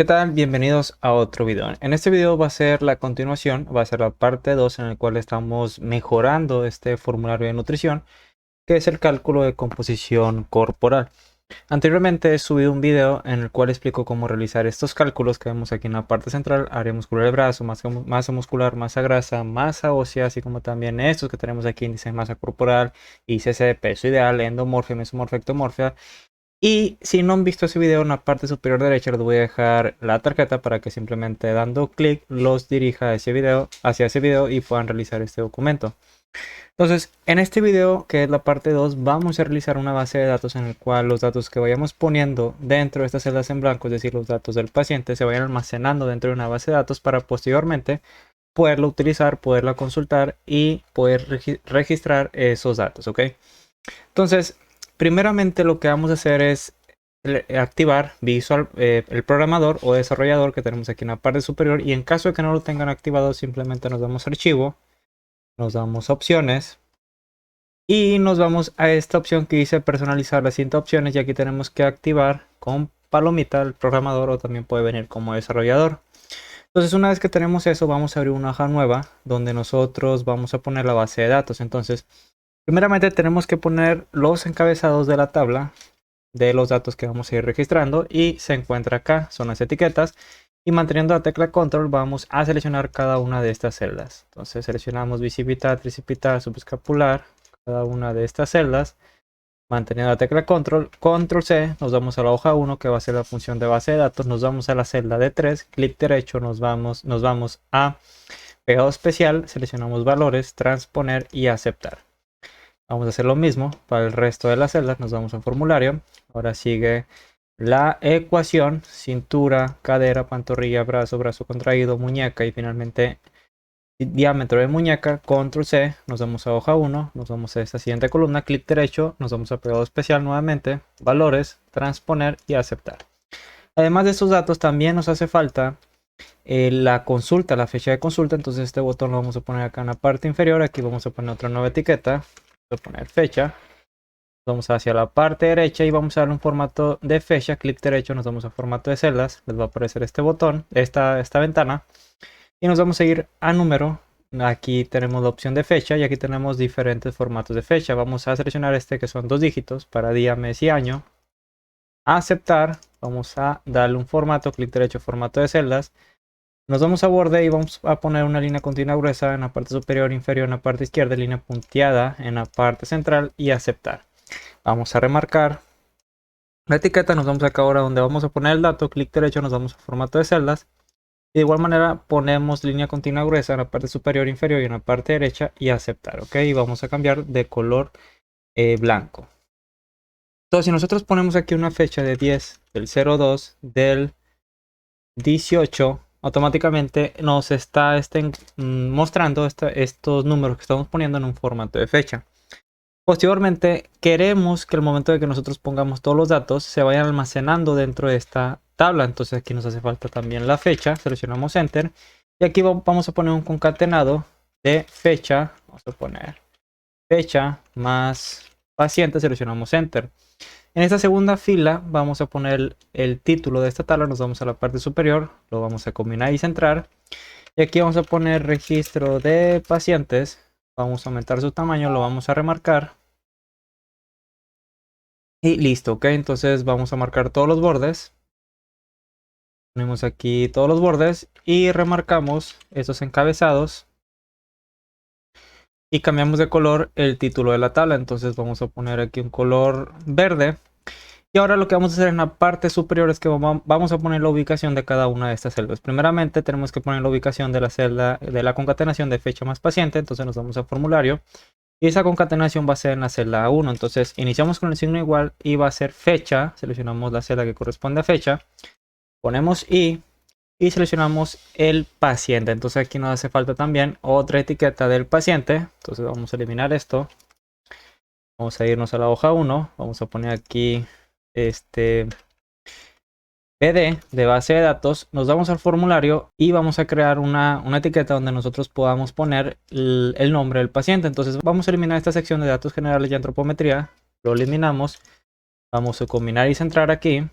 ¿Qué tal? Bienvenidos a otro video. En este video va a ser la continuación, va a ser la parte 2 en el cual estamos mejorando este formulario de nutrición, que es el cálculo de composición corporal. Anteriormente he subido un video en el cual explico cómo realizar estos cálculos que vemos aquí en la parte central: área muscular del brazo, masa muscular, masa grasa, masa ósea, así como también estos que tenemos aquí: índice de masa corporal, ICC de peso ideal, endomorfia, mesomorfia, ectomorfia. Y si no han visto ese video, en la parte superior derecha les voy a dejar la tarjeta para que simplemente dando clic los dirija hacia ese video y puedan realizar este documento. Entonces, en este video, que es la parte 2, vamos a realizar una base de datos en el cual los datos que vayamos poniendo dentro de estas celdas en blanco, es decir, los datos del paciente, se vayan almacenando dentro de una base de datos para posteriormente poderlo utilizar, poderla consultar y poder registrar esos datos, ¿ok? Entonces, primeramente lo que vamos a hacer es activar el programador o desarrollador que tenemos aquí en la parte superior, y en caso de que no lo tengan activado, simplemente nos damos a archivo, nos damos a opciones y nos vamos a esta opción que dice personalizar las 100 opciones, y aquí tenemos que activar con palomita el programador, o también puede venir como desarrollador. Entonces, una vez que tenemos eso, vamos a abrir una hoja nueva donde nosotros vamos a poner la base de datos. Entonces, primeramente tenemos que poner los encabezados de la tabla de los datos que vamos a ir registrando, y se encuentra acá, son las etiquetas, y manteniendo la tecla control vamos a seleccionar cada una de estas celdas. Entonces seleccionamos bicipital, tricipital, subescapular, cada una de estas celdas, manteniendo la tecla control C, nos vamos a la hoja 1, que va a ser la función de base de datos, nos vamos a la celda de 3, clic derecho, nos vamos a pegado especial, seleccionamos valores, transponer y aceptar. Vamos a hacer lo mismo para el resto de las celdas, nos vamos a formulario. Ahora sigue la ecuación: cintura, cadera, pantorrilla, brazo, brazo contraído, muñeca y finalmente diámetro de muñeca. Control C, nos vamos a hoja 1, nos vamos a esta siguiente columna, clic derecho, nos vamos a pegado especial nuevamente, valores, transponer y aceptar. Además de estos datos, también nos hace falta la consulta, la fecha de consulta. Entonces este botón lo vamos a poner acá en la parte inferior. Aquí vamos a poner otra nueva etiqueta, a poner fecha, vamos hacia la parte derecha y vamos a darle un formato de fecha, clic derecho, nos vamos a formato de celdas, les va a aparecer este botón, esta ventana, y nos vamos a ir a número. Aquí tenemos la opción de fecha y aquí tenemos diferentes formatos de fecha. Vamos a seleccionar este, que son 2 dígitos para día, mes y año, aceptar. Vamos a darle un formato, clic derecho, formato de celdas. Nos vamos a borde y vamos a poner una línea continua gruesa en la parte superior, inferior en la parte izquierda, línea punteada en la parte central y aceptar. Vamos a remarcar la etiqueta, nos vamos acá ahora donde vamos a poner el dato, clic derecho, nos vamos a formato de celdas. De igual manera ponemos línea continua gruesa en la parte superior, inferior y en la parte derecha y aceptar, ok. Y vamos a cambiar de color blanco. Entonces, si nosotros ponemos aquí una fecha de 10 del 02 del 18, automáticamente nos está mostrando estos números que estamos poniendo en un formato de fecha. Posteriormente, queremos que al momento de que nosotros pongamos todos los datos se vayan almacenando dentro de esta tabla. Entonces aquí nos hace falta también la fecha, seleccionamos Enter y aquí vamos a poner un concatenado de fecha. Vamos a poner fecha más paciente, seleccionamos Enter. En esta segunda fila vamos a poner el título de esta tabla, nos vamos a la parte superior, lo vamos a combinar y centrar. Y aquí vamos a poner registro de pacientes, vamos a aumentar su tamaño, lo vamos a remarcar. Y listo, ok. Entonces vamos a marcar todos los bordes. Ponemos aquí todos los bordes y remarcamos estos encabezados. Y cambiamos de color el título de la tabla. Entonces vamos a poner aquí un color verde. Y ahora lo que vamos a hacer en la parte superior es que vamos a poner la ubicación de cada una de estas celdas. Primeramente tenemos que poner la ubicación de la celda de la concatenación de fecha más paciente. Entonces nos vamos a formulario. Y esa concatenación va a ser en la celda 1. Entonces iniciamos con el signo igual y va a ser fecha. Seleccionamos la celda que corresponde a fecha. Ponemos y seleccionamos el paciente. Entonces aquí nos hace falta también otra etiqueta del paciente. Entonces vamos a eliminar esto. Vamos a irnos a la hoja 1. Vamos a poner aquí este PD de base de datos. Nos vamos al formulario y vamos a crear una etiqueta donde nosotros podamos poner el nombre del paciente. Entonces vamos a eliminar esta sección de datos generales y antropometría. Lo eliminamos. Vamos a combinar y centrar aquí.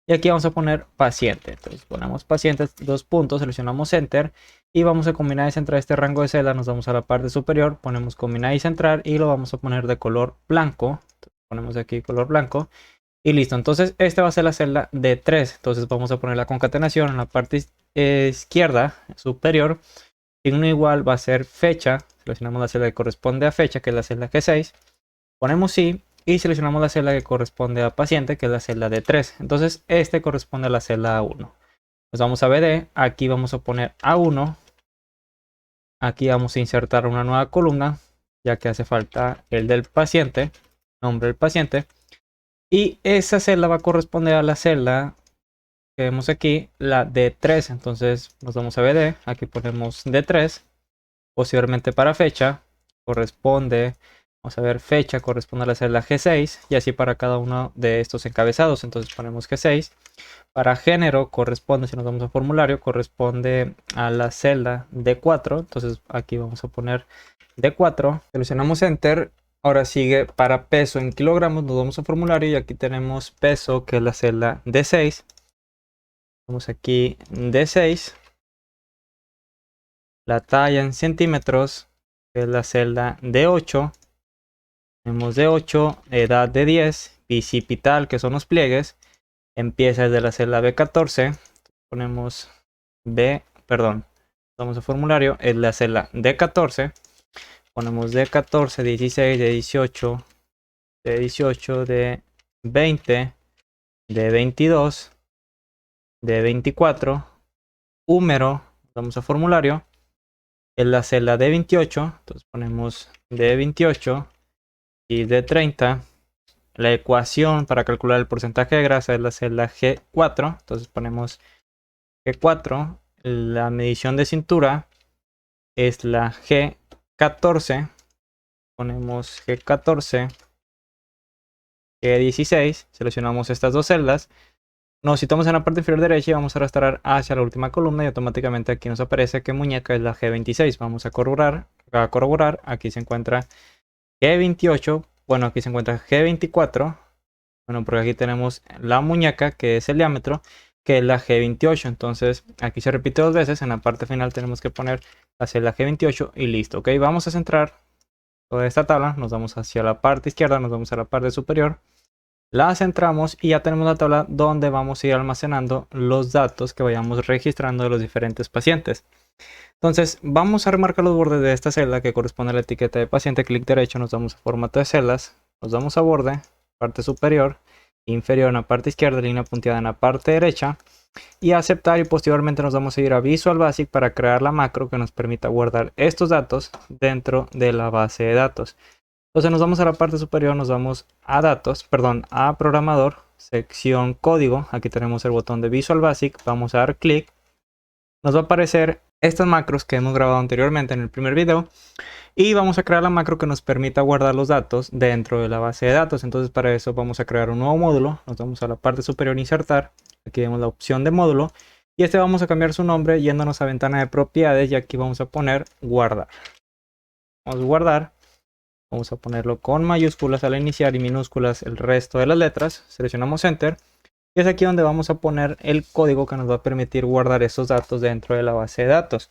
Y aquí vamos a poner paciente. Entonces ponemos paciente, 2 puntos, seleccionamos Enter. Y vamos a combinar y centrar este rango de celda. Nos vamos a la parte superior, ponemos combinar y centrar. Y lo vamos a poner de color blanco. Entonces, ponemos aquí color blanco. Y listo. Entonces esta va a ser la celda de 3. Entonces vamos a poner la concatenación en la parte izquierda superior. Signo igual va a ser fecha. Seleccionamos la celda que corresponde a fecha, que es la celda G6. Ponemos sí. Y seleccionamos la celda que corresponde a paciente, que es la celda de 3. Entonces este corresponde a la celda A1. Nos vamos a BD. Aquí vamos a poner A1. Aquí vamos a insertar una nueva columna, ya que hace falta el del paciente, nombre del paciente. Y esa celda va a corresponder a la celda que vemos aquí, la D3. Entonces nos vamos a BD. Aquí ponemos D3. Posteriormente para fecha corresponde, vamos a ver, fecha corresponde a la celda G6. Y así para cada uno de estos encabezados. Entonces ponemos G6. Para género corresponde, si nos vamos a formulario, corresponde a la celda D4. Entonces aquí vamos a poner D4. Seleccionamos Enter. Ahora sigue para peso en kilogramos. Nos vamos a formulario y aquí tenemos peso, que es la celda D6. Vamos aquí D6. La talla en centímetros, que es la celda D8. Tenemos D8. Edad de 10. Bicipital, que son los pliegues. Empieza desde la celda B14. Ponemos vamos a formulario, es la celda D14. Ponemos D14, 16, D18, D18, D20, D22, D24. Húmero, vamos a formulario, es la celda D28. Entonces ponemos D28 y D30. La ecuación para calcular el porcentaje de grasa es la celda G4. Entonces ponemos G4. La medición de cintura es la G14. Ponemos G14. G16. Seleccionamos estas dos celdas. Nos situamos en la parte inferior derecha y vamos a arrastrar hacia la última columna y automáticamente aquí nos aparece que muñeca es la G26. Vamos a corroborar. Aquí se encuentra G28. Bueno, aquí se encuentra G24. Bueno, porque aquí tenemos la muñeca, que es el diámetro, que es la G28. Entonces aquí se repite 2 veces. En la parte final tenemos que poner la celda G28 y listo. Ok, vamos a centrar toda esta tabla. Nos vamos hacia la parte izquierda, nos vamos a la parte superior. La centramos y ya tenemos la tabla donde vamos a ir almacenando los datos que vayamos registrando de los diferentes pacientes. Entonces vamos a remarcar los bordes de esta celda que corresponde a la etiqueta de paciente. Clic derecho, nos vamos a formato de celdas, nos vamos a borde, parte superior, inferior en la parte izquierda, línea punteada en la parte derecha, y aceptar, y posteriormente nos vamos a ir a Visual Basic para crear la macro que nos permita guardar estos datos dentro de la base de datos. Entonces nos vamos a la parte superior, nos vamos a a programador, sección código. Aquí tenemos el botón de Visual Basic, vamos a dar clic. Nos va a aparecer estas macros que hemos grabado anteriormente en el primer video. Y vamos a crear la macro que nos permita guardar los datos dentro de la base de datos. Entonces para eso vamos a crear un nuevo módulo. Nos vamos a la parte superior, insertar. Aquí vemos la opción de módulo. Y este vamos a cambiar su nombre yéndonos a ventana de propiedades. Y aquí vamos a poner guardar. Vamos a guardar. Vamos a ponerlo con mayúsculas al iniciar y minúsculas el resto de las letras. Seleccionamos Enter. Y es aquí donde vamos a poner el código que nos va a permitir guardar esos datos dentro de la base de datos.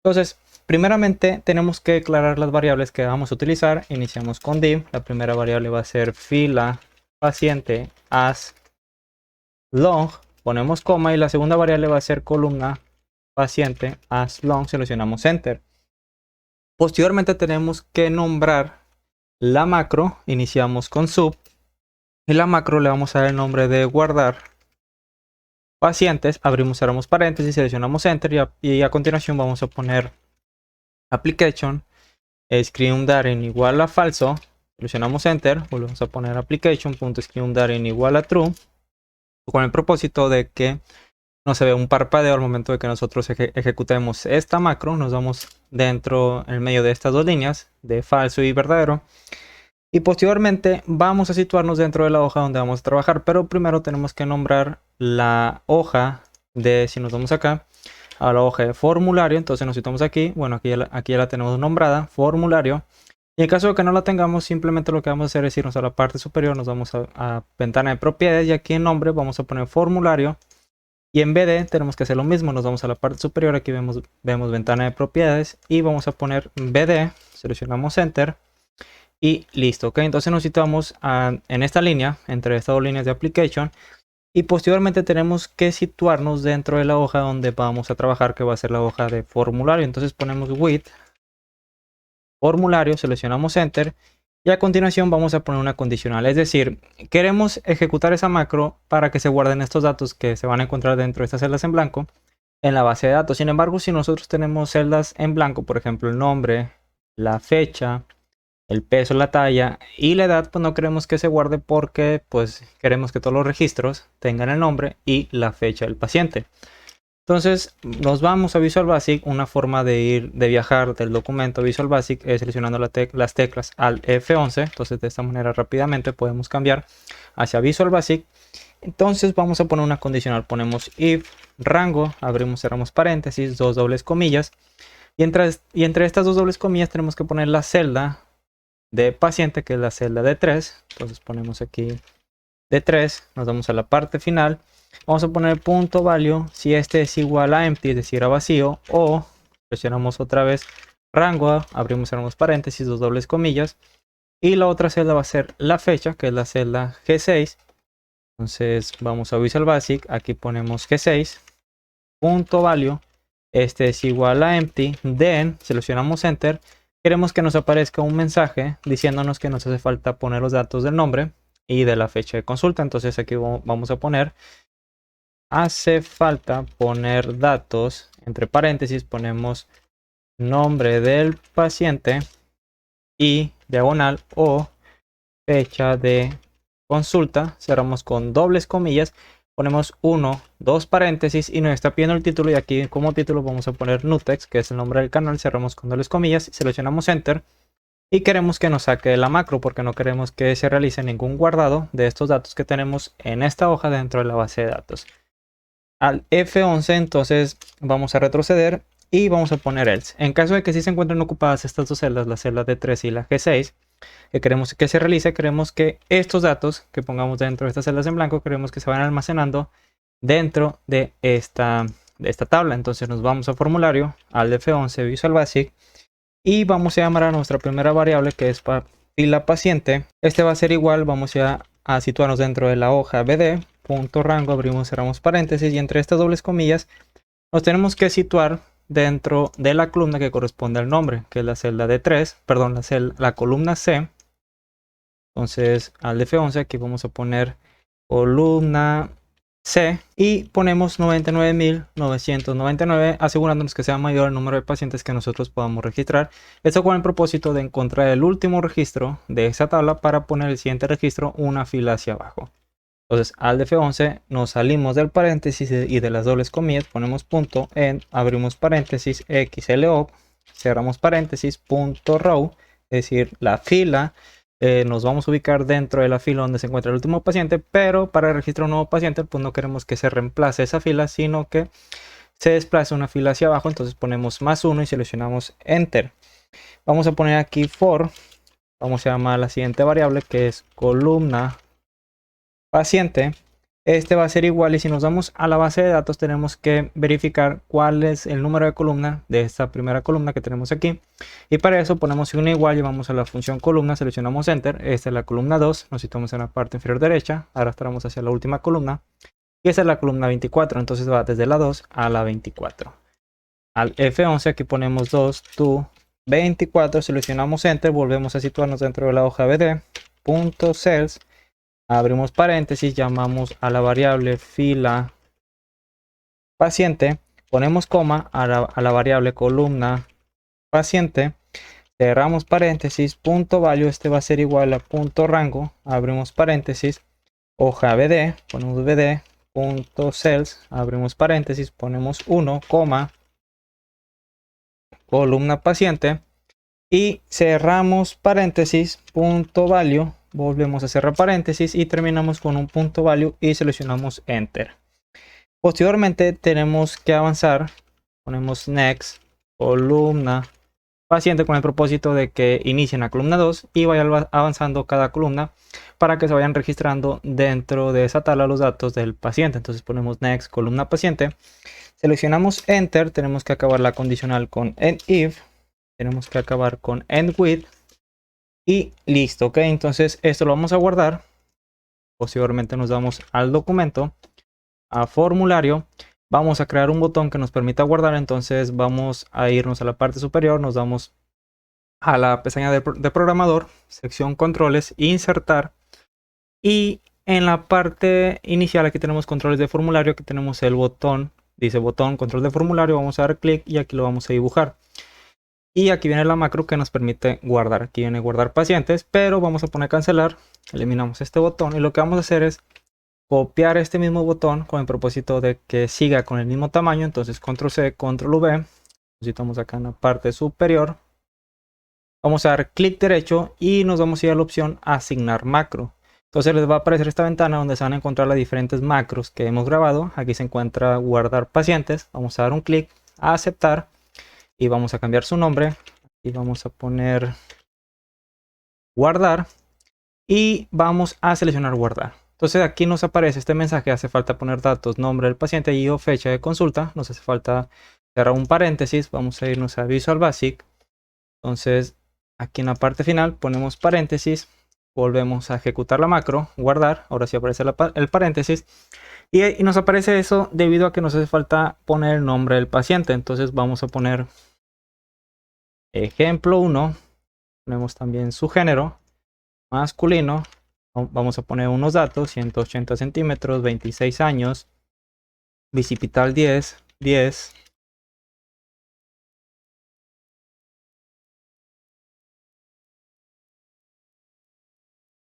Entonces, primeramente tenemos que declarar las variables que vamos a utilizar. Iniciamos con div. La primera variable va a ser fila paciente as long. Ponemos coma y la segunda variable va a ser columna paciente as long. Seleccionamos Enter. Posteriormente tenemos que nombrar la macro. Iniciamos con sub. Y la macro le vamos a dar el nombre de guardar pacientes. Abrimos, cerramos paréntesis, seleccionamos Enter y a continuación vamos a poner application screamDarin igual a falso. Seleccionamos Enter, volvemos a poner application.screamDarin igual a true, con el propósito de que no se vea un parpadeo al momento de que nosotros ejecutemos esta macro. Nos vamos dentro, en medio de estas dos líneas de falso y verdadero. Y posteriormente vamos a situarnos dentro de la hoja donde vamos a trabajar. Pero primero tenemos que nombrar la hoja de, si nos vamos acá, a la hoja de formulario. Entonces nos situamos aquí. Bueno, aquí ya la tenemos nombrada, formulario. Y en caso de que no la tengamos, simplemente lo que vamos a hacer es irnos a la parte superior, nos vamos a ventana de propiedades y aquí en nombre vamos a poner formulario. Y en BD tenemos que hacer lo mismo, nos vamos a la parte superior, aquí vemos ventana de propiedades y vamos a poner BD, seleccionamos Enter y listo, ok. Entonces nos situamos en esta línea, entre estas dos líneas de application y posteriormente tenemos que situarnos dentro de la hoja donde vamos a trabajar, que va a ser la hoja de formulario. Entonces ponemos with formulario, seleccionamos Enter y a continuación vamos a poner una condicional, es decir, queremos ejecutar esa macro para que se guarden estos datos que se van a encontrar dentro de estas celdas en blanco en la base de datos. Sin embargo, si nosotros tenemos celdas en blanco, por ejemplo el nombre, la fecha, el peso, la talla y la edad, pues no queremos que se guarde porque pues queremos que todos los registros tengan el nombre y la fecha del paciente. Entonces nos vamos a Visual Basic. Una forma de viajar del documento Visual Basic es seleccionando las teclas Alt F11. Entonces de esta manera rápidamente podemos cambiar hacia Visual Basic. Entonces vamos a poner una condicional, ponemos if rango, abrimos, cerramos paréntesis, dos dobles comillas y entre estas dos dobles comillas tenemos que poner la celda de paciente, que es la celda de 3. Entonces ponemos aquí de 3, nos vamos a la parte final. Vamos a poner punto value si este es igual a empty, es decir, a vacío, o presionamos otra vez rango, abrimos, cerramos paréntesis, dos dobles comillas, y la otra celda va a ser la fecha, que es la celda G6. Entonces vamos a Visual Basic, aquí ponemos G6, punto value, este es igual a empty, then seleccionamos Enter. Queremos que nos aparezca un mensaje diciéndonos que nos hace falta poner los datos del nombre y de la fecha de consulta. Entonces aquí vamos a poner hace falta poner datos, entre paréntesis ponemos nombre del paciente y diagonal o fecha de consulta, cerramos con dobles comillas, ponemos 1, 2 paréntesis y nos está pidiendo el título y aquí como título vamos a poner Nutex, que es el nombre del canal, cerramos con dobles comillas, seleccionamos Enter y queremos que nos saque la macro porque no queremos que se realice ningún guardado de estos datos que tenemos en esta hoja dentro de la base de datos. Al F11 entonces vamos a retroceder y vamos a poner else. En caso de que sí se encuentren ocupadas estas dos celdas, la celda D3 y la G6, que queremos que se realice, queremos que estos datos que pongamos dentro de estas celdas en blanco, queremos que se vayan almacenando dentro de esta tabla. Entonces nos vamos a formulario, al F11 Visual Basic y vamos a llamar a nuestra primera variable que es fila paciente. Este va a ser igual, vamos a situarnos dentro de la hoja BD, punto rango, abrimos, cerramos paréntesis y entre estas dobles comillas nos tenemos que situar dentro de la columna que corresponde al nombre, que es la celda D3, perdón, la columna C. Entonces al F11 aquí vamos a poner columna C y ponemos 99.999 asegurándonos que sea mayor el número de pacientes que nosotros podamos registrar. Esto con el propósito de encontrar el último registro de esa tabla para poner el siguiente registro una fila hacia abajo. Entonces al F11 nos salimos del paréntesis y de las dobles comillas, ponemos punto en, abrimos paréntesis, XLO, cerramos paréntesis, punto row, es decir, la fila. Nos vamos a ubicar dentro de la fila donde se encuentra el último paciente, pero para registrar un nuevo paciente pues no queremos que se reemplace esa fila, sino que se desplace una fila hacia abajo. Entonces ponemos +1 y seleccionamos Enter. Vamos a poner aquí for, vamos a llamar a la siguiente variable que es columna paciente. Este va a ser igual y si nos vamos a la base de datos tenemos que verificar cuál es el número de columna de esta primera columna que tenemos aquí. Y para eso ponemos una igual y vamos a la función columna, seleccionamos Enter. Esta es la columna 2, nos situamos en la parte inferior derecha, arrastramos hacia la última columna. Y esa es la columna 24, entonces va desde la 2 a la 24. Al F11 aquí ponemos 2 to 24, seleccionamos Enter, volvemos a situarnos dentro de la hoja BD, punto cells. Abrimos paréntesis, llamamos a la variable fila paciente, ponemos coma a la variable columna paciente, cerramos paréntesis, punto value, este va a ser igual a punto rango, abrimos paréntesis, hoja BD, ponemos BD, punto cells, abrimos paréntesis, ponemos 1, coma, columna paciente y cerramos paréntesis, punto value. Volvemos a cerrar paréntesis y terminamos con un punto value y seleccionamos Enter. Posteriormente tenemos que avanzar, ponemos next, columna paciente con el propósito de que inicien la columna 2 y vayan avanzando cada columna para que se vayan registrando dentro de esa tabla los datos del paciente. Entonces ponemos next, columna paciente, seleccionamos enter, tenemos que acabar la condicional con end if, tenemos que acabar con end with y listo, ok. Entonces esto lo vamos a guardar. Posteriormente nos damos al documento, a formulario, vamos a crear un botón que nos permita guardar. Entonces vamos a irnos a la parte superior, nos damos a la pestaña de programador, sección controles, insertar, y en la parte inicial aquí tenemos controles de formulario, aquí tenemos el botón, dice botón control de formulario, vamos a dar clic y aquí lo vamos a dibujar. Y aquí viene la macro que nos permite guardar, aquí viene guardar pacientes, pero vamos a poner cancelar, eliminamos este botón y lo que vamos a hacer es copiar este mismo botón con el propósito de que siga con el mismo tamaño. Entonces control C, control V, depositamos acá en la parte superior, vamos a dar clic derecho y nos vamos a ir a la opción asignar macro. Entonces les va a aparecer esta ventana donde se van a encontrar las diferentes macros que hemos grabado. Aquí se encuentra guardar pacientes, vamos a dar un clic a aceptar y vamos a cambiar su nombre y vamos a poner guardar y vamos a seleccionar guardar. Entonces aquí nos aparece este mensaje, hace falta poner datos, nombre del paciente y o fecha de consulta, nos hace falta cerrar un paréntesis, vamos a irnos a Visual Basic. Entonces aquí en la parte final ponemos paréntesis, volvemos a ejecutar la macro, guardar, ahora sí aparece el paréntesis y nos aparece eso debido a que nos hace falta poner el nombre del paciente. Entonces vamos a poner ejemplo 1, ponemos también su género, masculino, vamos a poner unos datos, 180 centímetros, 26 años, bicipital 10, 10.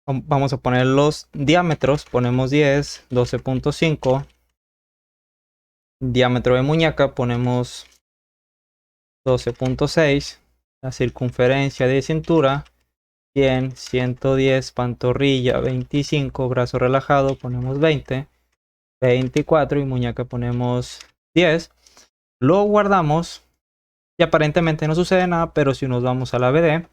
Vamos a poner los diámetros, ponemos 10, 12.5. Diámetro de muñeca ponemos 12.6. La circunferencia de cintura 100, 110, pantorrilla 25, brazo relajado ponemos 20, 24 y muñeca ponemos 10. Lo guardamos y aparentemente no sucede nada, pero si nos vamos a la BD,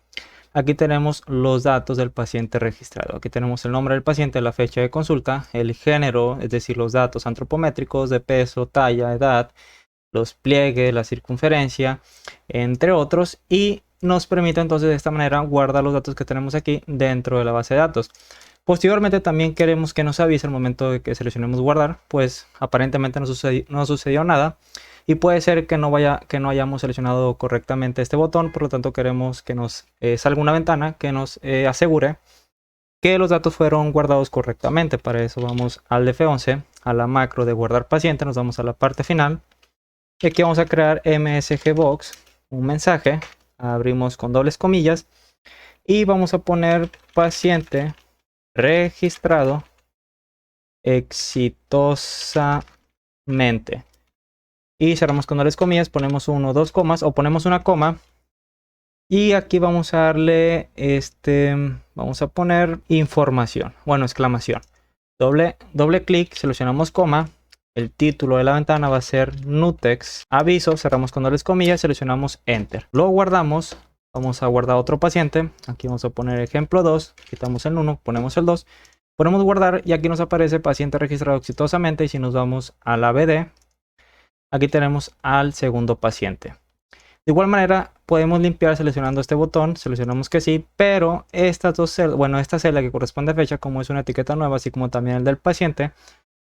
aquí tenemos los datos del paciente registrado. Aquí tenemos el nombre del paciente, la fecha de consulta, el género, es decir, los datos antropométricos de peso, talla, edad, los pliegues, la circunferencia, entre otros, y nos permite entonces de esta manera guardar los datos que tenemos aquí dentro de la base de datos. Posteriormente también queremos que nos avise al momento de que seleccionemos guardar, pues aparentemente no sucedió nada. Y puede ser que no hayamos seleccionado correctamente este botón, por lo tanto queremos que nos salga una ventana que nos asegure que los datos fueron guardados correctamente. Para eso vamos al F11, a la macro de guardar paciente, nos vamos a la parte final. Y aquí vamos a crear msgbox, un mensaje, abrimos con dobles comillas y vamos a poner paciente registrado exitosamente. Y cerramos con dobles comillas, ponemos 1, 2 comas o ponemos una coma. Y aquí vamos a darle vamos a poner información, bueno, exclamación. Doble clic, seleccionamos coma. El título de la ventana va a ser Nutex. Aviso, cerramos con dobles comillas, seleccionamos enter. Lo guardamos, vamos a guardar otro paciente. Aquí vamos a poner ejemplo 2, quitamos el 1, ponemos el 2. Ponemos guardar y aquí nos aparece paciente registrado exitosamente. Y si nos vamos a la BD, aquí tenemos al segundo paciente. De igual manera podemos limpiar seleccionando este botón, seleccionamos que sí, pero estas dos celdas, bueno, esta celda que corresponde a fecha, como es una etiqueta nueva, así como también el del paciente,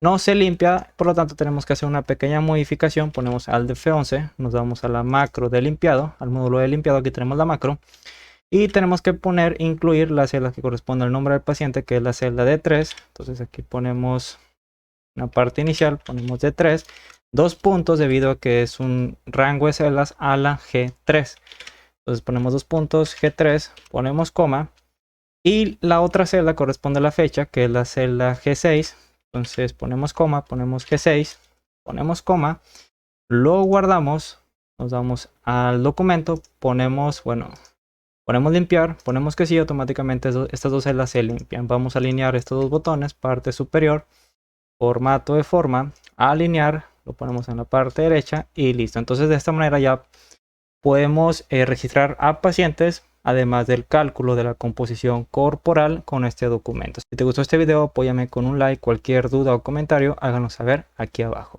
no se limpia, por lo tanto tenemos que hacer una pequeña modificación. Ponemos al F11, nos vamos a la macro de limpiado, al módulo de limpiado, aquí tenemos la macro, y tenemos que incluir la celda que corresponde al nombre del paciente, que es la celda D3. Entonces aquí ponemos una parte inicial, ponemos D3, 2 puntos debido a que es un rango de celdas a la G3. Entonces ponemos 2 puntos, G3, ponemos coma. Y la otra celda corresponde a la fecha, que es la celda G6. Entonces ponemos coma, ponemos G6, ponemos coma. Lo guardamos, nos vamos al documento, ponemos limpiar, ponemos que sí, automáticamente estas dos celdas se limpian. Vamos a alinear estos dos botones, parte superior, formato de forma, alinear, lo ponemos en la parte derecha y listo. Entonces de esta manera ya podemos registrar a pacientes, además del cálculo de la composición corporal con este documento. Si te gustó este video, apóyame con un like. Cualquier duda o comentario, háganos saber aquí abajo.